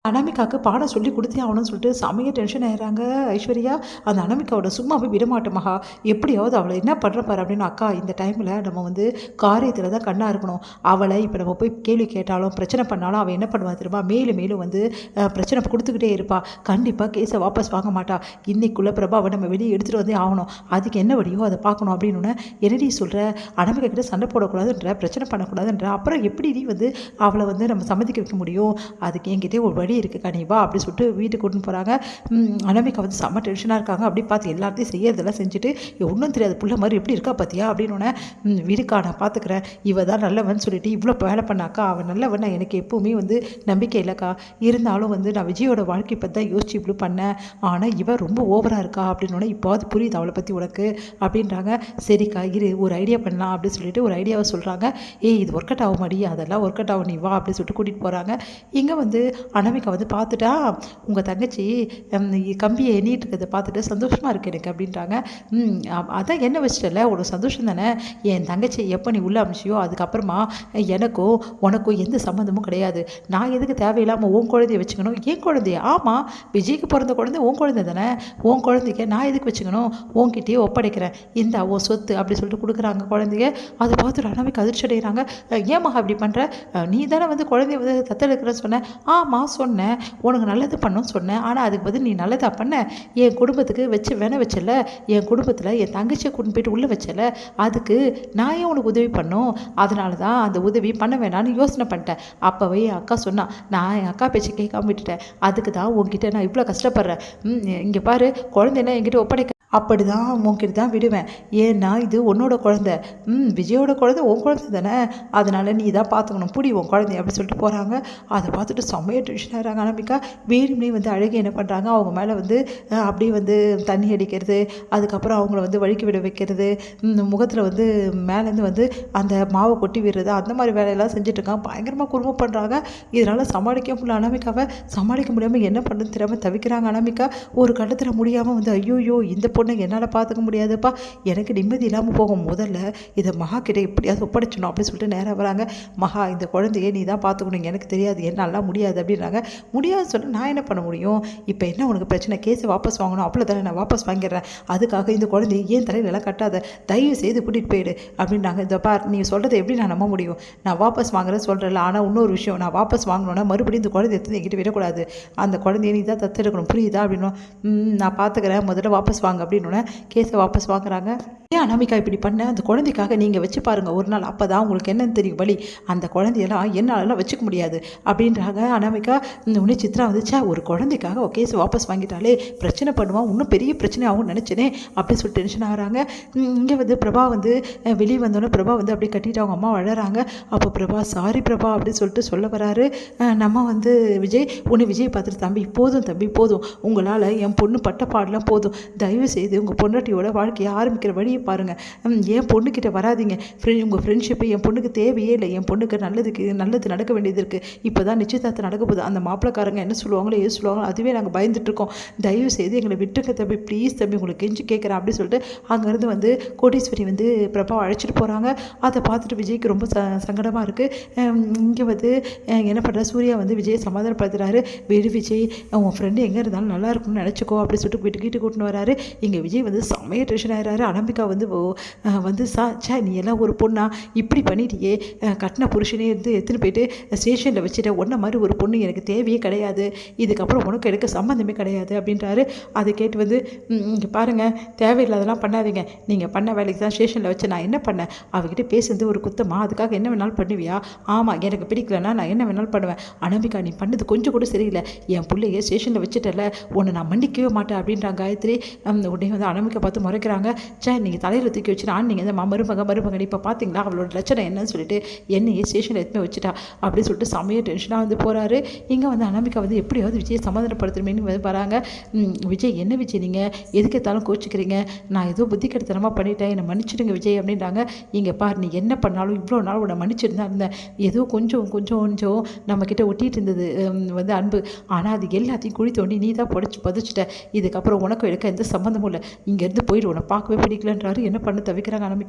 அனாமிகாவுக்கு பாடம் சொல்லி கொடுத்தே ஆகணும்னு சொல்லிட்டு செமையாக டென்ஷன் ஆயிடுறாங்க ஐஸ்வர்யா. அந்த அனாமிகாவோட சும்மாவே விடமாட்டேன் மகா, எப்படியாவது அவளை என்ன பண்ணுறப்பாரு அப்படின்னு. அக்கா, இந்த டைமில் நம்ம வந்து காரியத்தில் தான் கண்ணாக இருக்கணும். அவளை இப்போ நம்ம போய் கேள்வி கேட்டாலும் பிரச்சனை பண்ணாலும் அவள் என்ன பண்ணுவா தெரியுமா, மேலும் மேலும் வந்து பிரச்சனை கொடுத்துக்கிட்டே இருப்பா. கண்டிப்பாக கேஸை வாபஸ் வாங்க மாட்டா. இன்னைக்குள்ளே பிரபாவை நம்ம வெளியே எடுத்துகிட்டு வந்தே ஆகணும். அதுக்கு என்ன வழியோ அதை பார்க்கணும் அப்படின்னு. என்னடி சொல்கிற, அனாமிகா கிட்ட சண்டை போடக்கூடாதுன்ற, பிரச்சனை பண்ணக்கூடாதுன்ற, அப்புறம் எப்படி நீ வந்து அவளை வந்து நம்ம சம்மதிக்க வைக்க முடியும்? அதுக்கு என்கிட்டே ஒரு வழி இருக்குது கனிவா அப்படி சொல்லிட்டு வீட்டுக்கு கூட்டின்னு போகிறாங்க. அனாமிகா வந்து செம்ம டென்ஷனாக இருக்காங்க. அப்படி பார்த்து எல்லாத்தையும் செய்யறதெல்லாம் செஞ்சுட்டு, ஒன்றும் தெரியாது புள்ள மாதிரி எப்படி இருக்கா பார்த்தியா அப்படின்னு. வீடுக்கா நான் பார்த்துக்கிறேன், இவ தான் நல்லவன் சொல்லிட்டு இவ்வளோ வேலை பண்ணாக்கா. அவன் நல்லவன் எனக்கு எப்போவுமே வந்து நம்பிக்கை இல்லைக்கா. இருந்தாலும் வந்து நான் விஜயோட வாழ்க்கை பற்றி தான் யோசிச்சு இப்படி பண்ணேன். ஆனால் இவன் ரொம்ப ஓவராக இருக்கா அப்படின்னு. இப்போது புரியுது அவளை பற்றி உனக்கு அப்படின்றாங்க. சரிக்கா இரு, ஒரு ஐடியா பண்ணலாம் அப்படின்னு சொல்லிட்டு ஒரு ஐடியாவை சொல்கிறாங்க. இது ஒர்க் அவுட் ஆகும் மாடி, அதெல்லாம் ஒர்க் அவுட் ஆகும், நீ வா அப்படின்னு சொல்லிட்டு கூட்டிகிட்டு போகிறாங்க. இங்கே வந்து அனாமிகா வந்து பார்த்துட்டா, உங்கள் தங்கச்சி கம்பியை எண்ணிட்டு இருக்கிறத பார்த்துட்டு சந்தோஷமாக இருக்குது எனக்கு அப்படின்றாங்க. அதான் என்ன வச்சிட்டல, ஒரு சந்தோஷம் தானே. என் தங்கச்சி எப்போ நீ உள்ளே அமிச்சியோ அதுக்கப்புறமா எனக்கும் உனக்கும் எந்த சம்மந்தமும் கிடையாது. நான் எதுக்கு தேவையில்லாமல் உன் குழந்தைய வச்சுக்கணும்? என் குழந்தைய, ஆமாம் விஜய்க்கு பிறந்த குழந்தை உன் குழந்தை தானே. உன் குழந்தைக்க நான் எதுக்கு வச்சுக்கணும்? உன்கிட்டயே ஒப்படைக்கிறேன், இந்த உன் சொத்து அப்படி சொல்லிட்டு கொடுக்குறாங்க குழந்தைய. அதை பார்த்துட்டு அனாமிகா அதிர்ச்சி அடைகிறாங்க. ஏன் மகா இப்படி பண்ணுற? நீ தானே வந்து குழந்தைய வந்து தத்தெடுக்கிறேன்னு சொன்னேன். ஆமாம் சொன்னேன், உனக்கு நல்லது பண்ணணும்னு சொன்னேன். ஆனால் அதுக்கு பதில் நீ நல்லதாக பண்ண. என் குடும்பத்துக்கு வச்சு வச்சல, என் குடும்பத்தில் என் தங்கச்சியை கொண்டு போயிட்டு உள்ளே வச்சல, அதுக்கு நான் ஏன் உனக்கு உதவி பண்ணோம்? அதனால தான் அந்த உதவி பண்ண வேணான்னு யோசனை பண்ணிட்டேன். அப்போவே என் அக்கா சொன்னான், நான் என் அக்கா பேச்சு கேட்காம விட்டுட்டேன். அதுக்கு தான் உங்ககிட்ட நான் இவ்வளோ கஷ்டப்படுறேன். இங்கே பாரு, குழந்தைன்னா என்கிட்ட ஒப்படைக்க அப்படி தான் உன்கிட்ட தான் விடுவேன். ஏன்னா இது உன்னோட குழந்தை. விஜயோட குழந்தை உன் குழந்தை தானே, அதனால் நீ தான் பார்த்துக்கணும், புடி உன் குழந்தைய அப்படி சொல்லிட்டு போகிறாங்க. அதை பார்த்துட்டு செம்மையாக டென்ஷன் ஆகிறாங்க அனாமிகா. வேணும்னே வந்து அழகி என்ன பண்ணுறாங்க, அவங்க மேலே வந்து அப்படியே வந்து தண்ணி அடிக்கிறது, அதுக்கப்புறம் அவங்கள வந்து வழுக்கி விட வைக்கிறது, முகத்தில் வந்து மேலேருந்து வந்து அந்த மாவை கொட்டி விடுறது, அந்த மாதிரி வேலையெல்லாம் செஞ்சுட்ருக்காங்க. பயங்கரமாக குறும்பு பண்ணுறாங்க. இதனால் சமாளிக்க முடியல அனாமிகாவை. சமாளிக்க முடியாமல் என்ன பண்ணுன்னு தெரியாமல் தவிக்கிறாங்க அனாமிகா. ஒரு கட்டத்தில் முடியாமல் வந்து ஐயோயோ இந்த பொண்ணை என்னால் பார்த்துக்க முடியாதுப்பா, எனக்கு நிம்மதி இல்லாமல் போகும், முதல்ல இதை மகா கிட்ட எப்படியாவது ஒப்படைச்சணும் அப்படின்னு சொல்லிட்டு நேராக வராங்க. மகா, இந்த குழந்தைய நீ தான் பார்த்துக்கணும், எனக்கு தெரியாது, என்னாலாம் முடியாது அப்படின்றாங்க. முடியாதுன்னு சொன்னால் நான் என்ன பண்ண முடியும்? இப்போ என்ன உனக்கு பிரச்சனை? கேஸை வாபஸ் வாங்கணும், அவ்வளோதானே, நான் வாபஸ் வாங்கிடுறேன். அதுக்காக இந்த குழந்தைய ஏன் தலையிலலாம் கட்டாத, தயவு செய்து கூட்டிகிட்டு போயிடு அப்படின்றாங்க. இந்த பார், நீ சொல்கிறத எப்படி நான் நம்ப முடியும்? நான் வாபஸ் வாங்குறேன்னு சொல்கிறேன்ல, ஆனால் இன்னொரு விஷயம், நான் வாபஸ் வாங்கணுன்னா மறுபடியும் இந்த குழந்தை எடுத்து என்கிட்ட விடக்கூடாது, அந்த குழந்தைய நீ தான் தத்தெடுக்கணும், புரியுதா அப்படின்னு. நான் பார்த்துக்கிறேன், முதல்ல வாபஸ் வாங்க அப்படின்னு கேஸை வாபஸ் வாங்குறாங்க. ஏன் அனாமிகா இப்படி பண்ண? அந்த குழந்தைக்காக நீங்கள் வச்சு பாருங்கள் ஒரு நாள், அப்போ தான் உங்களுக்கு என்னன்னு தெரியும் வழி. அந்த குழந்தையெல்லாம் என்னாலலாம் வச்சுக்க முடியாது அப்படின்றாங்க அனாமிகா. உடனே சித்ரா வந்துச்சா, ஒரு குழந்தைக்காக கேஸ் வாபஸ் வாங்கிட்டாலே பிரச்சனை பண்ணுவான், இன்னும் பெரிய பிரச்சனை ஆகும்னு நினச்சேனே அப்படின்னு சொல்லிட்டு டென்ஷன் ஆகிறாங்க. இங்கே வந்து பிரபா வந்து வெளியே வந்தோடனே பிரபா வந்து அப்படியே கட்டிட்டு அவங்க அம்மா வளராங்க. அப்போ பிரபா சாரி பிரபா அப்படின்னு சொல்லிட்டு சொல்ல வராரு. நம்ம வந்து விஜய் விஜய் பார்த்துட்டு, தம்பி போதும் தம்பி போதும், உங்களால் என் பொண்ணு பட்ட பாடலாம் போதும், தயவு செய்து உங்கள் பொண்டாட்டியோட வாழ்க்கையை ஆரம்பிக்கிற வழியை பாருங்கள், என் பொண்ணுக்கிட்ட வராதிங்க. உங்கள் ஃப்ரெண்ட்ஷிப்பு என் பொண்ணுக்கு தேவையே இல்லை. என் பொண்ணுக்கு நல்லது நடக்க வேண்டியது இருக்குது. இப்போ தான் நிச்சயதார்த்தம் நடக்க போகுது. அந்த மாப்பிளக்காரங்க என்ன சொல்லுவாங்களோ ஏது சொல்லுவாங்களோ அதுவே நாங்கள் பயந்துட்டுருக்கோம். தயவு செய்து எங்களை விட்டுருக்க தம்பி, ப்ளீஸ் தம்பி, உங்களுக்கு கெஞ்சி கேட்குறேன் அப்படின்னு சொல்லிட்டு அங்கேருந்து வந்து கோடீஸ்வரி வந்து பிரபாவை அழைச்சிட்டு போகிறாங்க. அதை பார்த்துட்டு விஜய்க்கு ரொம்ப சங்கடமாக இருக்குது. இங்கே வந்து என்ன பண்ணுற, சூர்யா வந்து விஜயை சமாதானப்படுத்துகிறாரு. வேறு விஜய், உன் ஃப்ரெண்டு எங்கே இருந்தாலும் நல்லா இருக்கும்னு நினச்சிக்கோ அப்படின்னு சொல்லிட்டு வீட்டுக்கிட்டு கூட்டின்னு வராரு. இங்கே விஜய் வந்து செம்மையாக டென்ஷன் ஆகிறாரு. அனாமிகா வந்து நீ எல்லாம் ஒரு பொண்ணா இப்படி பண்ணிட்டியே, கட்டின புருஷனே இருந்து எடுத்துன்னு போயிட்டு ஸ்டேஷனில் வச்சுட்ட, ஒன்றை மாதிரி ஒரு பொண்ணு எனக்கு தேவையே கிடையாது, இதுக்கப்புறம் உனக்கு எடுக்க சம்மந்தமே கிடையாது அப்படின்றாரு. அதை கேட்டு வந்து இங்கே பாருங்கள், தேவையில்லாதெல்லாம் பண்ணாதீங்க, நீங்கள் பண்ண வேலைக்கு தான் ஸ்டேஷனில் வச்சு நான் என்ன பண்ணேன்? அவகிட்ட பேசுறது ஒரு குத்தமா? அதுக்காக என்ன வேணாலும் பண்ணுவியா? ஆமாம், எனக்கு பிடிக்கலன்னா நான் என்ன வேணாலும் பண்ணுவேன். அனாமிகா, நீ பண்ணது கொஞ்சம் கூட சரியில்லை, என் பிள்ளைய ஸ்டேஷனில் வச்சுட்டல, உன்னை நான் மன்னிக்கவே மாட்டேன் அப்படின்றாங்க காயத்ரி. உடனே வந்து அனாமிகா பார்த்து முறைக்கிறாங்க. நீங்கள் தலையில் தூக்கி வச்சு நீங்கள் இந்த மருமகன் இப்போ பார்த்தீங்களா அவளோட லட்சணம் என்னன்னு சொல்லிட்டு என்னையே ஸ்டேஷனில் எடுத்துமே வச்சுட்டா அப்படின்னு சொல்லிட்டு செம்மையாக டென்ஷனாக வந்து போகிறாரு. இங்கே வந்து அனாமிகா வந்து எப்படியாவது விஜயை சமாதானப்படுத்துறமேனு வந்து வராங்க. விஜய், என்ன விஜய் நீங்கள் எதுக்கு எடுத்தாலும் கோச்சிக்கிறீங்க, நான் ஏதோ புத்தி கெடுத்தனமாக பண்ணிட்டேன், என்னை மன்னிச்சிடுங்க விஜய் அப்படின்றாங்க. இங்கே பார், நீ என்ன பண்ணாலும் இவ்வளோ நாள் உன்னை மன்னிச்சிருந்தா இருந்தேன், ஏதோ கொஞ்சம் நம்மக்கிட்ட ஒட்டிகிட்டு இருந்தது வந்து அன்பு, ஆனால் அது எல்லாத்தையும் குழி தோண்டி நீ தான் பதிச்சிட்ட, இதுக்கப்புறம் உனக்கும் எடுக்க எந்த சம்மந்தமும் இல்லை, இங்கேருந்து போயிடு, உன்னை பார்க்கவே பிடிக்கலன்றாரு. என்ன பண்ண தவிக்கிறாங்க அனாமிகா.